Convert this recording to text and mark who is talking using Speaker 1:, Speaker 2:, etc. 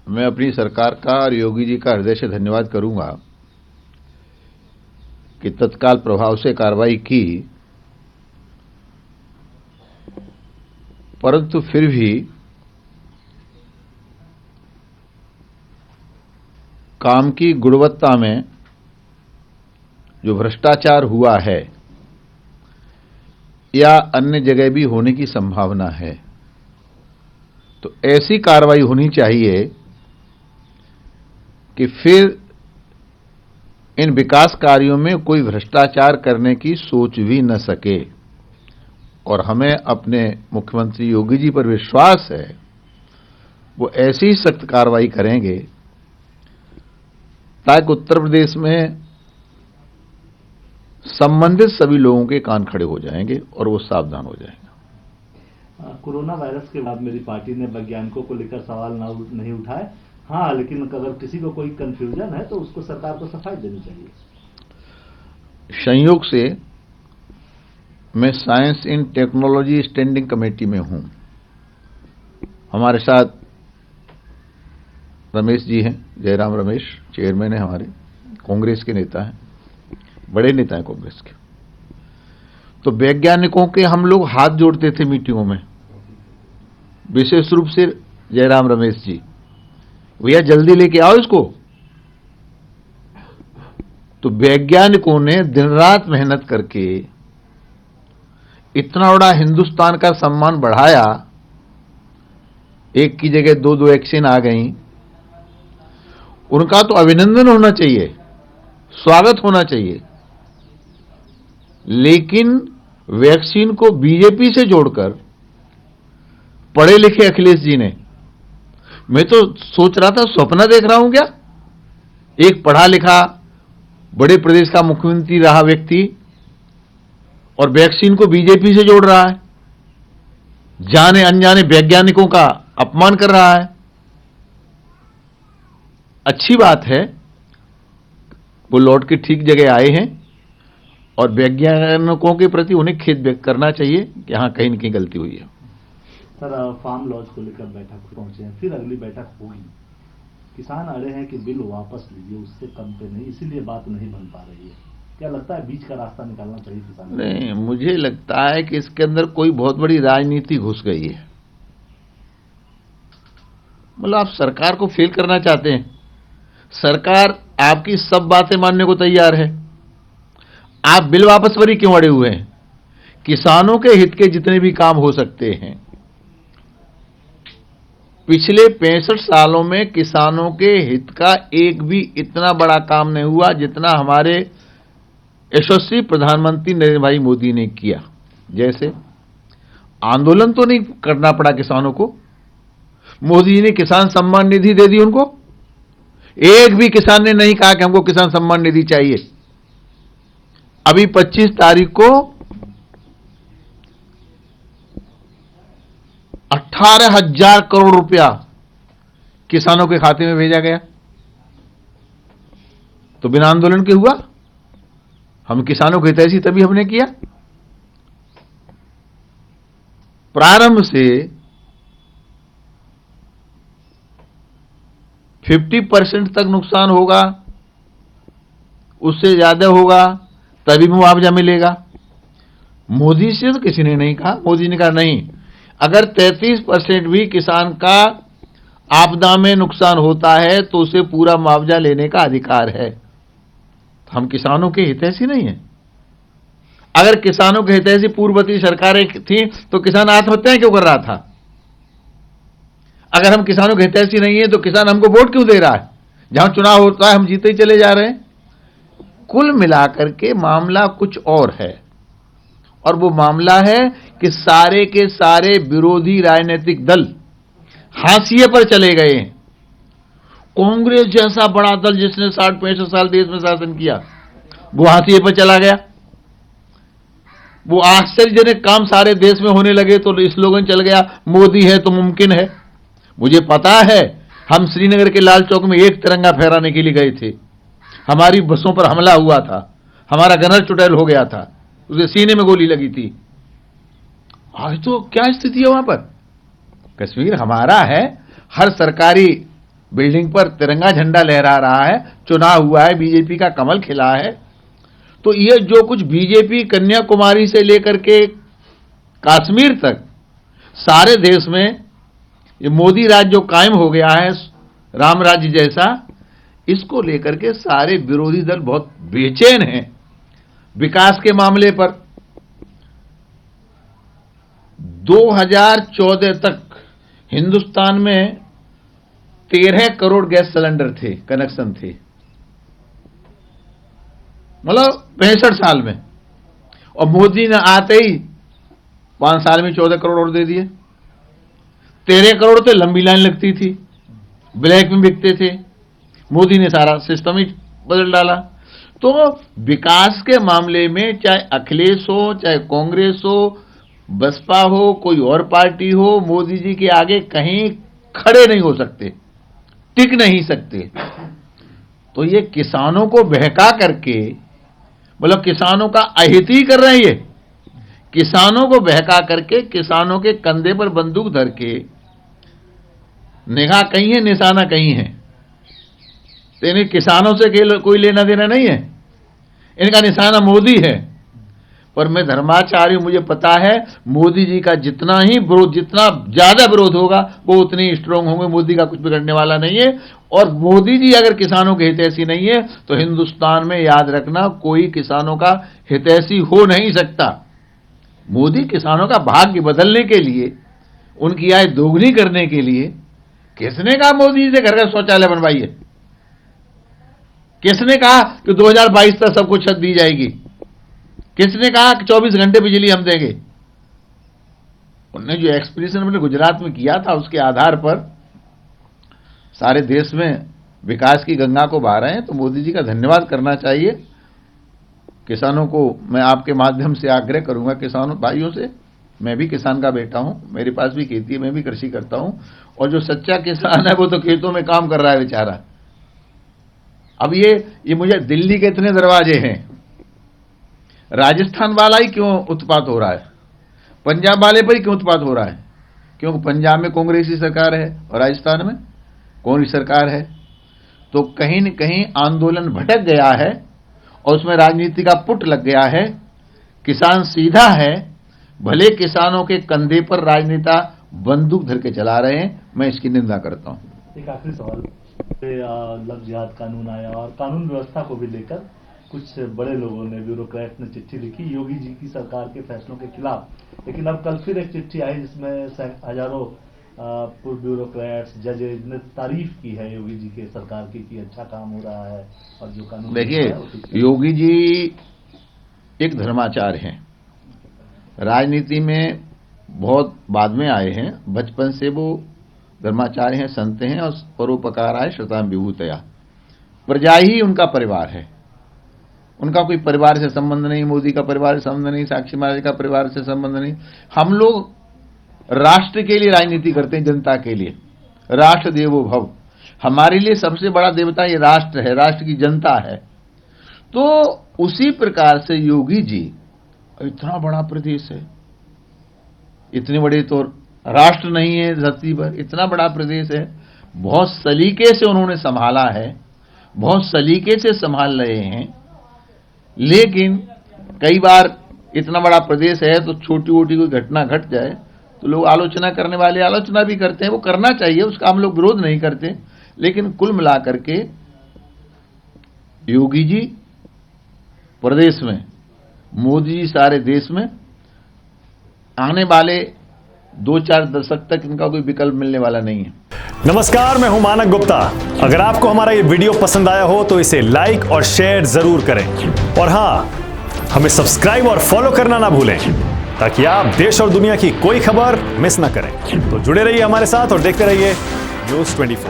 Speaker 1: मैं अपनी सरकार का और योगी जी का हृदय से धन्यवाद करूंगा कि तत्काल प्रभाव से कार्रवाई की, परंतु फिर भी काम की गुणवत्ता में जो भ्रष्टाचार हुआ है या अन्य जगह भी होने की संभावना है, तो ऐसी कार्रवाई होनी चाहिए कि फिर इन विकास कार्यों में कोई भ्रष्टाचार करने की सोच भी न सके। और हमें अपने मुख्यमंत्री योगी जी पर विश्वास है, वो ऐसी ही सख्त कार्रवाई करेंगे ताकि उत्तर प्रदेश में संबंधित सभी लोगों के कान खड़े हो जाएंगे और वो सावधान हो जाएंगे।
Speaker 2: कोरोना वायरस के बाद मेरी पार्टी ने वैज्ञानिकों को लेकर सवाल नहीं उठाए। हाँ, लेकिन अगर किसी को कोई कंफ्यूजन है तो उसको सरकार को सफाई देनी चाहिए।
Speaker 1: संयोग से मैं साइंस इन टेक्नोलॉजी स्टैंडिंग कमेटी में हूं। हमारे साथ रमेश जी हैं, जयराम रमेश, चेयरमैन है हमारे, कांग्रेस के नेता हैं, बड़े नेता हैं कांग्रेस के। तो वैज्ञानिकों के हम लोग हाथ जोड़ते थे मीटिंगों में, विशेष रूप से जयराम रमेश जी, भैया जल्दी लेके आओ इसको। तो वैज्ञानिकों ने दिन रात मेहनत करके इतना बड़ा हिंदुस्तान का सम्मान बढ़ाया, एक की जगह दो वैक्सीन आ गई। उनका तो अभिनंदन होना चाहिए, स्वागत होना चाहिए। लेकिन वैक्सीन को बीजेपी से जोड़कर पढ़े लिखे अखिलेश जी ने, मैं तो सोच रहा था, सपना देख रहा हूं क्या, एक पढ़ा लिखा बड़े प्रदेश का मुख्यमंत्री रहा व्यक्ति और वैक्सीन को बीजेपी से जोड़ रहा है, जाने अनजाने वैज्ञानिकों का अपमान कर रहा है। अच्छी बात है, वो लौट के ठीक जगह आए हैं और वैज्ञानिकों के प्रति उन्हें खेद व्यक्त करना चाहिए कि यहां कहीं न कहीं गलती हुई है।
Speaker 2: सर, फार्म लॉज को लेकर बैठक पहुंचे हैं, फिर अगली बैठक होगी। किसान अड़े हैं कि बिल वापस लीजिए, उससे कम पे नहीं, इसीलिए बात नहीं बन पा रही है। क्या लगता है बीच का रास्ता निकालना चाहिए किसान?
Speaker 1: नहीं, मुझे लगता है कि इसके अंदर कोई बहुत बड़ी राजनीति घुस गई है। मतलब आप सरकार को फेल करना चाहते हैं, सरकार आपकी सब बातें मानने को तैयार है, आप बिल वापस पर ही क्यों अड़े हुए हैं? किसानों के हित के जितने भी काम हो सकते हैं, पिछले 65 सालों में किसानों के हित का एक भी इतना बड़ा काम नहीं हुआ जितना हमारे यशस्वी प्रधानमंत्री नरेंद्र भाई मोदी ने किया। जैसे आंदोलन तो नहीं करना पड़ा किसानों को, मोदी जी ने किसान सम्मान निधि दे दी उनको। एक भी किसान ने नहीं कहा कि हमको किसान सम्मान निधि चाहिए। अभी 25 तारीख को 18,000 करोड़ रुपया किसानों के खाते में भेजा गया, तो बिना आंदोलन के हुआ। हम किसानों के हितैषी तभी हमने किया। प्रारंभ से 50% तक नुकसान होगा, उससे ज्यादा होगा तभी मुआवजा मिलेगा। मोदी से तो किसी ने नहीं कहा। मोदी ने कहा नहीं, अगर 33% भी किसान का आपदा में नुकसान होता है तो उसे पूरा मुआवजा लेने का अधिकार है। हम किसानों के हितैषी नहीं है। अगर किसानों के हितैषी पूर्ववर्ती सरकारें थी तो किसान आत्महत्याएं क्यों कर रहा था? अगर हम किसानों के हितैषी नहीं है तो किसान हमको वोट क्यों दे रहा है? जहां चुनाव होता है हम जीते ही चले जा रहे हैं। कुल मिलाकर के मामला कुछ और है, और वो मामला है कि सारे के सारे विरोधी राजनीतिक दल हाशिए पर चले गए हैं। कांग्रेस जैसा बड़ा दल जिसने 60-65 साल देश में शासन किया, वो हाशिए पर चला गया। वो आश्चर्यजनक काम सारे देश में होने लगे तो स्लोगन चल गया, मोदी है तो मुमकिन है। मुझे पता है, हम श्रीनगर के लाल चौक में एक तिरंगा फहराने के लिए गए थे, हमारी बसों पर हमला हुआ था, हमारा गनर चुड़ैल हो गया था, उसे सीने में गोली लगी थी। आज तो क्या स्थिति है वहां पर? कश्मीर हमारा है, हर सरकारी बिल्डिंग पर तिरंगा झंडा लहरा रहा है, चुनाव हुआ है, बीजेपी का कमल खिला है। तो ये जो कुछ बीजेपी कन्याकुमारी से लेकर के कश्मीर तक सारे देश में ये मोदी राज जो कायम हो गया है, राम राज्य जैसा, इसको लेकर के सारे विरोधी दल बहुत बेचैन हैं विकास के मामले पर। 2014 तक हिंदुस्तान में 13 करोड़ गैस सिलेंडर थे, कनेक्शन थे, मतलब 65 साल में। और मोदी ने आते ही 5 साल में 14 करोड़ और दे दिए। 13 करोड़ तो लंबी लाइन लगती थी, ब्लैक में बिकते थे। मोदी ने सारा सिस्टम ही बदल डाला। तो विकास के मामले में चाहे अखिलेश हो, चाहे कांग्रेस हो, बसपा हो, कोई और पार्टी हो, मोदी जी के आगे कहीं खड़े नहीं हो सकते, टिक नहीं सकते। तो ये किसानों को बहका करके, मतलब किसानों का अहित ही कर रहे हैं। ये किसानों को बहका करके, किसानों के कंधे पर बंदूक धर के, निगाह कहीं है, निशाना कहीं है। तो इन्हें किसानों से कोई लेना देना नहीं है, इनका निशाना मोदी है। पर मैं धर्माचार्य हूं, मुझे पता है मोदी जी का जितना ज्यादा विरोध होगा वो उतने ही स्ट्रांग होंगे। मोदी का कुछ बिगड़ने वाला नहीं है। और मोदी जी अगर किसानों के हितैषी नहीं है तो हिंदुस्तान में याद रखना कोई किसानों का हितैषी हो नहीं सकता। मोदी किसानों का भाग्य बदलने के लिए, उनकी आय दोगुनी करने के लिए, किसने कहा मोदी जी से घर का शौचालय बनवाइए? किसने कहा कि 2022 तक सबको छत दी जाएगी? किसने कहा कि 24 घंटे बिजली हम देंगे? उन्होंने जो एक्सप्रेशन अपने गुजरात में किया था उसके आधार पर सारे देश में विकास की गंगा को बहा रहे हैं। तो मोदी जी का धन्यवाद करना चाहिए। किसानों को मैं आपके माध्यम से आग्रह करूंगा, किसानों भाइयों से, मैं भी किसान का बेटा हूं, मेरे पास भी खेती है, मैं भी कृषि करता हूं। और जो सच्चा किसान है वो तो खेतों में काम कर रहा है बेचारा। अब ये मुझे दिल्ली के इतने दरवाजे हैं, राजस्थान वाला ही क्यों उत्पात हो रहा है, पंजाब वाले पर ही क्यों उत्पात हो रहा है? क्योंकि पंजाब में कांग्रेस की सरकार है और राजस्थान में कौन सी सरकार है? तो कहीं न कहीं आंदोलन भटक गया है और उसमें राजनीति का पुट लग गया है। किसान सीधा है, भले किसानों के कंधे पर राजनेता बंदूक धर के चला रहे हैं, मैं इसकी निंदा करता हूं।
Speaker 2: एक आखिरी सवाल, लव जिहाद कानून आया और कानून व्यवस्था को भी लेकर कुछ बड़े लोगों ने, ब्यूरोक्रेट ने चिट्ठी लिखी योगी जी की सरकार के फैसलों के खिलाफ। लेकिन अब कल फिर एक चिट्ठी आई जिसमें हजारों पूर्व ब्यूरोक्रेट्स, जजेज ने तारीफ की है योगी जी के सरकार की कि अच्छा काम हो रहा है। और जो कानून,
Speaker 1: देखिए, योगी जी एक धर्माचार्य हैं, राजनीति में बहुत बाद में आए हैं, बचपन से वो धर्माचार्य हैं, संत हैं। और परोपकाराय श्रुताम विभूतया, प्रजा ही उनका परिवार है। उनका कोई परिवार से संबंध नहीं, मोदी का परिवार से संबंध नहीं, साक्षी महाराज का परिवार से संबंध नहीं। हम लोग राष्ट्र के लिए राजनीति करते हैं, जनता के लिए। राष्ट्र देवो भव, हमारे लिए सबसे बड़ा देवता ये राष्ट्र है, राष्ट्र की जनता है। तो उसी प्रकार से योगी जी, इतना बड़ा प्रदेश है, इतने बड़े तो राष्ट्र नहीं है धरती पर, इतना बड़ा प्रदेश है, बहुत सलीके से उन्होंने संभाला है, बहुत सलीके से संभाल रहे हैं। लेकिन कई बार इतना बड़ा प्रदेश है तो छोटी मोटी कोई घटना घट जाए तो लोग आलोचना करने वाले आलोचना भी करते हैं, वो करना चाहिए, उसका हम लोग विरोध नहीं करते। लेकिन कुल मिलाकर के योगी जी प्रदेश में, मोदी जी सारे देश में, आने वाले 2-4 दशक तक इनका कोई विकल्प मिलने वाला नहीं है।
Speaker 3: नमस्कार, मैं हूं मानक गुप्ता। अगर आपको हमारा ये वीडियो पसंद आया हो तो इसे लाइक और शेयर जरूर करें। और हां, हमें सब्सक्राइब और फॉलो करना ना भूलें ताकि आप देश और दुनिया की कोई खबर मिस ना करें। तो जुड़े रहिए हमारे साथ और देखते रहिए न्यूज़ 24।